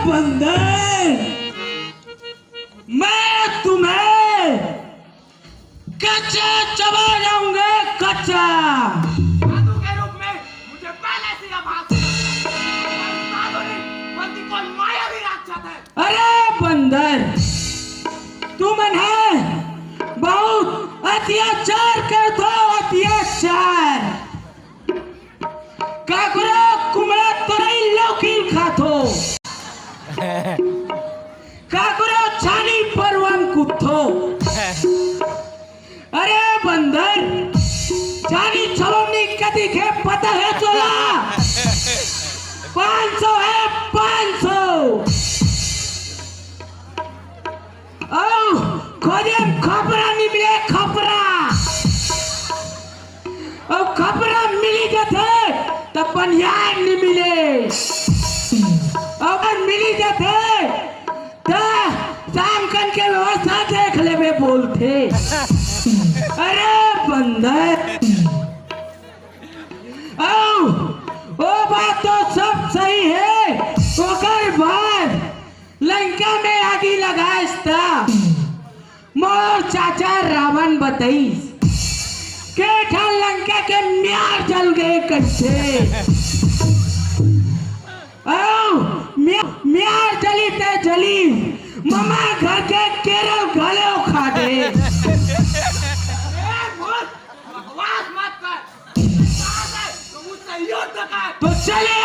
बंदर, मैं तुम्हें कच्चा चबा जाऊंगा, कच्चा। साधु के रूप में मुझे पहले से आभास है। साधु नहीं, बल्कि कोई मायावी राक्षस है। अरे बंदर, तुम है बहुत अत्याचार कर दो, अत्याचार काकुरा कुमड़ा तोरई लौकी खातो, काकुरा छानी परवन कुत्थो। अरे बंदर, छानी छलोनी कदी के पता है चला 500 है, 500। खोजे खपरा नहीं मिले, खपरा और खपरा मिली जाते तब पनियार नहीं मिले, और मिली जाते तो शाम कन के व्यवस्था देख ले में बोलते। अरे बंदर, ओ बात तो सब सही है, ओकर बाद लंका में आगी लगाइस था, मोर चाचा रावण बताइस के ठा लंका के म्यार जल गए कैसे। म्यार जली ते जली, ममा घर के केरल गले उखा दे। बकवास मत कर, तो मुझसे युद्ध कर। तो चले